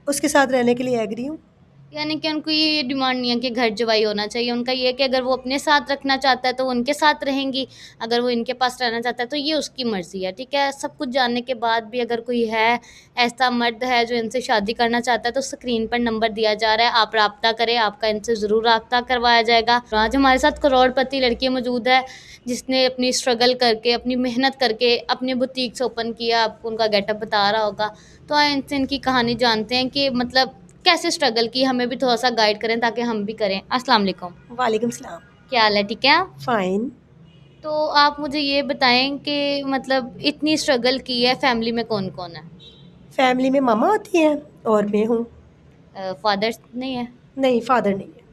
उसके साथ रहने के लिए एग्री हूँ। यानी कि उनको ये डिमांड नहीं है कि घर जवाई होना चाहिए, उनका ये है कि अगर वो अपने साथ रखना चाहता है तो वो उनके साथ रहेंगी, अगर वो इनके पास रहना चाहता है तो ये उसकी मर्ज़ी है, ठीक है। सब कुछ जानने के बाद भी अगर कोई है, ऐसा मर्द है जो इनसे शादी करना चाहता है, तो स्क्रीन पर नंबर दिया जा रहा है, आप राब्ता करें, आपका इनसे ज़रूर राब्ता करवाया जाएगा। आज हमारे साथ करोड़पति लड़की मौजूद है, जिसने अपनी स्ट्रगल करके, अपनी मेहनत करके अपने बुटीक्स ओपन किया, आपको उनका गेटअप बता रहा होगा। तो आइए इनसे इनकी कहानी जानते हैं कि मतलब कैसे स्ट्रगल की, हमें भी थोड़ा-सा गाइड करें ताकि हम भी करें। अस्सलाम वालेकुम। वालेकुम सलाम। क्या हाल है, ठीक है आप? फ़ाइन। तो आप मुझे ये बताएँ कि मतलब इतनी स्ट्रगल की है, फैमिली में कौन-कौन है? फैमिली में मम्मा होती हैं और मैं हूँ। फादर नहीं है? नहीं, फादर नहीं है।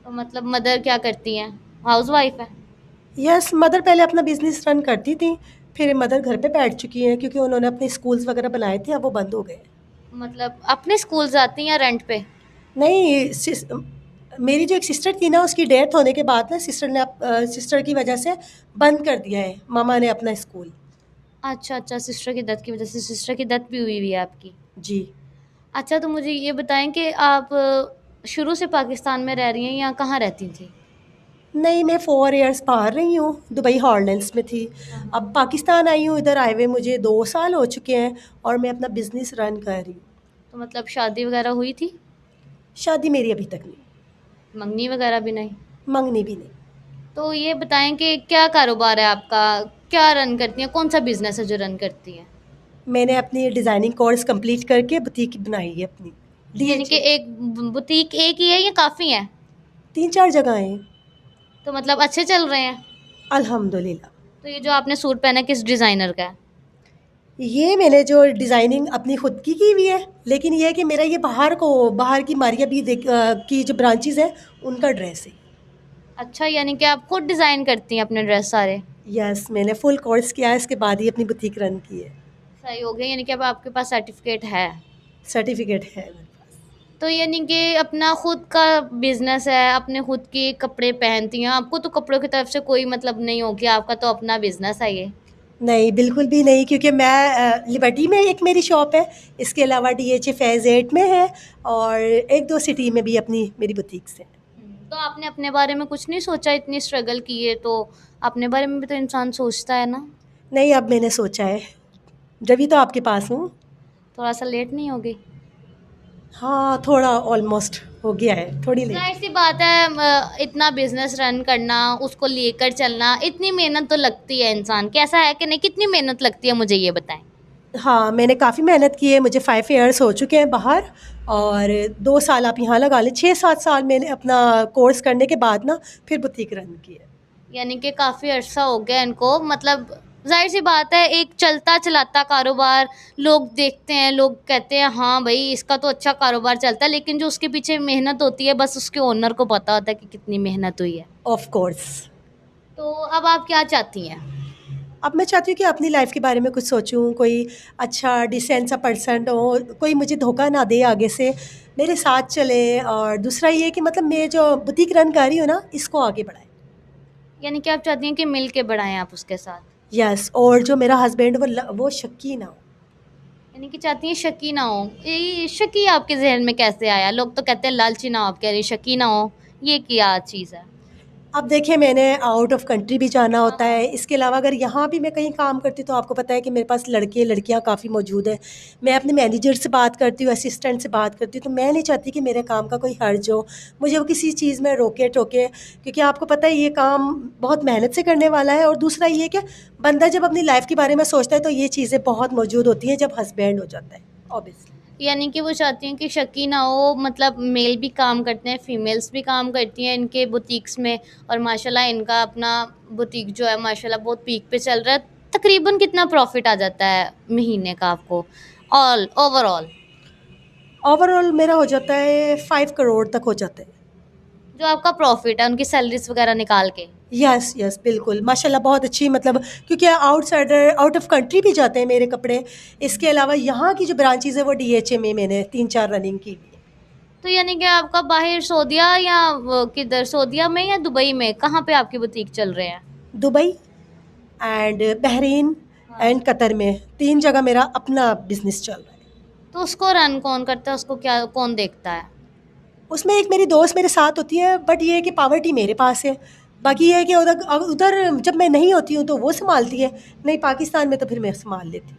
तो मतलब मदर क्या करती हैं? हाउसवाइफ़ है? यस, मदर पहले अपना बिज़नेस रन करती थी, फिर मदर घर पे बैठ चुकी हैं क्योंकि उन्होंने अपने स्कूल्स वगैरह बनाए थे, अब वो बंद हो गए। मतलब अपने स्कूल जाती हैं या रेंट पे? नहीं, मेरी जो एक सिस्टर थी ना, उसकी डेथ होने के बाद ना सिस्टर की वजह से बंद कर दिया है मामा ने अपना स्कूल। अच्छा, अच्छा, सिस्टर की डेथ की वज़ह से, सिस्टर की डेथ भी हुई हुई है आपकी। जी। अच्छा, तो मुझे ये बताएँ कि आप शुरू से पाकिस्तान में रह रही हैं या कहाँ रहती थीं? नहीं, मैं 4 इयर्स बाहर रही हूँ, दुबई हॉलैंड्स में थी। हाँ, अब हाँ। पाकिस्तान आई हूँ, इधर आए हुए मुझे 2 साल हो चुके हैं और मैं अपना बिज़नेस रन कर रही हूँ। तो मतलब शादी वग़ैरह हुई थी? शादी मेरी अभी तक नहीं, मंगनी वग़ैरह भी नहीं? मंगनी भी नहीं। तो ये बताएँ कि क्या कारोबार है आपका? क्या रन करती हैं? कौन-सा बिज़नेस है जो रन करती हैं? मैंने अपनी डिज़ाइनिंग कोर्स कंप्लीट करके बुटीक बनाई है अपनी, यानी कि डीएचए। एक ब बुटीक एक ही है या काफ़ी हैं? 3-4 जगह हैं, तो मतलब अच्छे चल रहे हैं? अल्हम्दुलिल्लाह। तो ये जो आपने सूट पहना है किस डिज़ाइनर का है? ये मैंने जो डिज़ाइनिंग अपनी खुद की हुई है, लेकिन ये है कि मेरा ये बाहर की मारिया भी की जो ब्रांचेज़ हैं, उनका ड्रेस है। अच्छा, यानी कि आप खुद डिज़ाइन करती हैं अपने ड्रेस सारे? यस, मैंने फुल कोर्स किया है, इसके बाद ही अपनी बुटीक रन की है। सही हो गया, यानी कि अब आपके पास सर्टिफ़िकेट है। सर्टिफ़िकेट है मेरे पास। तो यानी कि अपना खुद का बिज़नेस है, अपने खुद के कपड़े पहनती हैं, आपको तो कपड़ों की तरफ से कोई मतलब नहीं हो कि आपका तो अपना बिज़नेस है ये। नहीं, बिल्कुल भी नहीं, क्योंकि मैं लिबर्टी में एक मेरी शॉप है, इसके अलावा डीएचए फ़ेज़ 8 में है और 1-2 सिटी में भी अपनी मेरी बुटीक्स हैं। तो आपने अपने बारे में कुछ नहीं सोचा, इतनी स्ट्रगल की है तो अपने बारे में भी तो इंसान सोचता है ना? नहीं, अब मैंने सोचा है, जभी तो आपके पास हूँ। थोड़ा-सा लेट नहीं हो गई? हाँ, थोड़ा ऑलमोस्ट हो गया है, थोड़ी लेट। ज़ाहिर-सी बात है इतना बिज़नेस रन करना, उसको लेकर चलना, इतनी मेहनत तो लगती है इंसान की, ऐसा है कि नहीं? कितनी मेहनत लगती है मुझे ये बताएँ? हाँ, मैंने काफ़ी मेहनत की है, मुझे 5 इयर्स हो चुके हैं बाहर और 2 साल आप यहाँ लगा लें, 6-7 साल मैंने अपना कोर्स करने के बाद ना फिर बुटीक रन की है। यानी कि काफ़ी अरसा हो गया इनको, मतलब ज़ाहिर-सी बात है एक चलता-चलाता कारोबार, लोग देखते हैं, लोग कहते हैं हाँ भई इसका तो अच्छा कारोबार चलता है, लेकिन जो उसके पीछे मेहनत होती है बस उसके ओनर को पता होता है कि कितनी मेहनत हुई है। Of course. तो अब आप क्या चाहती हैं? अब मैं चाहती हूँ कि अपनी लाइफ़ के बारे में कुछ सोचूँ, कोई अच्छा डिसेंट सा पर्सन हो, कोई मुझे धोखा ना दे आगे से, मेरे साथ चले और दूसरा ये कि मतलब मैं जो बुटीक रन कर रही हूँ ना, इसको आगे बढ़ाए। यानी कि आप चाहती हैं कि मिल के बढ़ाएँ आप उसके साथ? यस, और जो मेरा हस्बैंड वो शक्की ना हो। यानी कि चाहती हैं शकी ना हो। ये शकी आपके ज़हन में कैसे आया? लोग तो कहते हैं लालची ना हो, आप कह रही हैं शकी ना हो, ये क्या चीज़ है? अब देखिए, मैंने आउट ऑफ कंट्री भी जाना हाँ, होता हाँ। है, इसके अलावा अगर यहाँ भी मैं कहीं काम करती हूँ तो आपको पता है कि मेरे पास लड़के लड़कियाँ काफ़ी मौजूद हैं। मैं अपने मैनेजर से बात करती हूँ, असिस्टेंट से बात करती हूँ, तो मैं नहीं चाहती कि मेरे काम का कोई हर्ज हो, मुझे वो किसी चीज़ में रोके-टोके, क्योंकि आपको पता है ये काम बहुत मेहनत से करने वाला है और दूसरा ये कि बंदा जब अपनी लाइफ़ के बारे में सोचता है तो ये चीज़ें बहुत मौजूद होती हैं जब हस्बैंड हो जाता है, ऑब्वियसली। यानी कि वो चाहती हैं कि शकी ना हो, मतलब मेल भी काम करते हैं, फीमेल्स भी काम करती हैं इनके बुटीक्स में और माशाल्लाह इनका अपना बुटीक जो है माशाल्लाह बहुत पीक पे चल रहा है। तकरीबन कितना प्रॉफ़िट आ जाता है महीने का आपको? ओवरऑल ओवरऑल मेरा हो जाता है 5 करोड़ तक हो जाता है। जो आपका प्रॉफ़िट है उनकी सैलरीज़ वग़ैरह निकाल के? यस, यस, बिल्कुल, माशाल्लाह बहुत अच्छी, मतलब क्योंकि आउट ऑफ कंट्री भी जाते हैं मेरे कपड़े। इसके अलावा यहाँ की जो ब्रांचेज़ है वो डीएचए में मैंने 3-4 रनिंग की हुई है। तो यानी कि आपका बाहर सऊदीया या वो किधर सऊदीया में या दुबई में, कहाँ पे आपकी बुटीक चल रहे हैं? दुबई एंड बहरीन हाँ। एंड कतर में 3 जगह मेरा अपना बिज़नेस चल रहा है। तो उसको रन कौन करता है, उसको क्या कौन देखता है? उसमें एक मेरी दोस्त मेरे साथ होती है, बट ये है कि पावर्टी मेरे पास है। बाकी ये है कि उधर उधर जब मैं नहीं होती हूँ तो वो सँभालती है, नहीं पाकिस्तान में तो फिर मैं सँभाल लेती हूँ।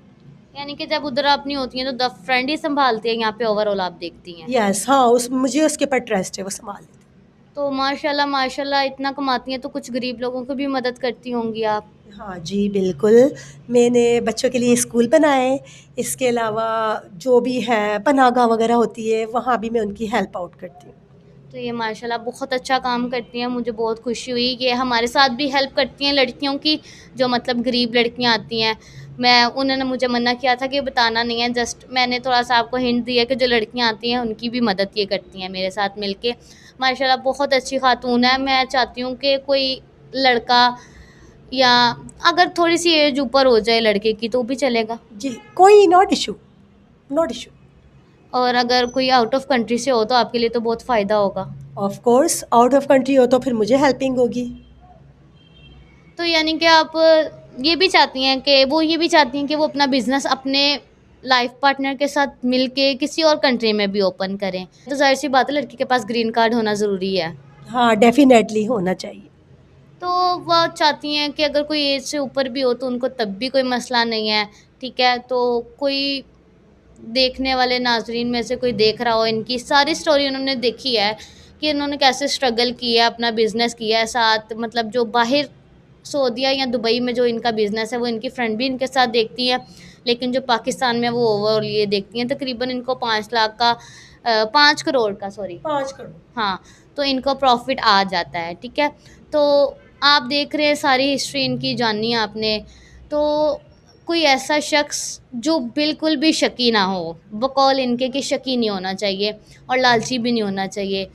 यानी कि जब उधर आप नहीं होती हैं तो द फ्रेंड ही सँभालती है, यहाँ पे ओवरऑल आप देखती हैं। यस, हाँ, उस मुझे उसके ऊपर ट्रस्ट है, वो सँभाल लेती है। तो माशाल्लाह, माशाल्लाह इतना कमाती हैं तो कुछ गरीब लोगों की भी मदद करती होंगी आप? हाँ जी, बिल्कुल। मैंने बच्चों के लिए स्कूल बनाए, इसके अलावा जो भी है पनाहगाह वगैरह होती है, वहाँ भी मैं उनकी हेल्प आउट करती हूँ। तो ये माशाल्लाह बहुत अच्छा काम करती हैं, मुझे बहुत खुशी हुई कि हमारे साथ भी हेल्प करती हैं लड़कियों की, जो मतलब गरीब लड़कियां आती हैं। मैं उन्होंने मुझे मना किया था कि बताना नहीं है, जस्ट मैंने थोड़ा-सा आपको हिंट दिया कि जो लड़कियां आती हैं उनकी भी मदद ये करती हैं मेरे साथ मिलके। माशाल्लाह बहुत अच्छी खातून है, मैं चाहती हूँ कि कोई लड़का या अगर थोड़ी-सी एज ऊपर हो जाए लड़के की तो भी चलेगा, जी, कोई नॉट इश्यू, नॉट इश्यू। और अगर कोई आउट ऑफ कंट्री से हो तो आपके लिए तो बहुत फ़ायदा होगा। Of course out of country हो तो फिर मुझे हेल्पिंग होगी। तो यानी कि आप ये भी चाहती हैं कि वो ये भी चाहती हैं कि वो अपना बिज़नेस अपने लाइफ पार्टनर के साथ मिलके किसी और कंट्री में भी ओपन करें। तो ज़ाहिर-सी बात है लड़की के पास ग्रीन कार्ड होना ज़रूरी है। हाँ, डेफ़िनेटली होना चाहिए। तो वो चाहती हैं कि अगर कोई एज से ऊपर भी हो तो उनको तब भी कोई मसला नहीं है, ठीक है? तो कोई देखने वाले नाज़रीन में से कोई देख रहा हो, इनकी सारी स्टोरी उन्होंने देखी है कि इन्होंने कैसे स्ट्रगल किया, अपना बिज़नेस किया है साथ, मतलब जो बाहर सऊदीया या दुबई में जो इनका बिज़नेस है वो इनकी फ्रेंड भी इनके साथ देखती हैं, लेकिन जो पाकिस्तान में वो ओवरऑल ये देखती हैं, तकरीबन इनको 5 लाख का 5 करोड़ का, सॉरी, 5 करोड़। हाँ, तो इनको प्रॉफ़िट आ जाता है, ठीक है? तो आप देख रहे हैं सारी हिस्ट्री इनकी जानी है आपने, तो कोई ऐसा शख़्स जो बिल्कुल भी शकी ना हो, बकौल इनके कि शकी नहीं होना चाहिए और लालची भी नहीं होना चाहिए।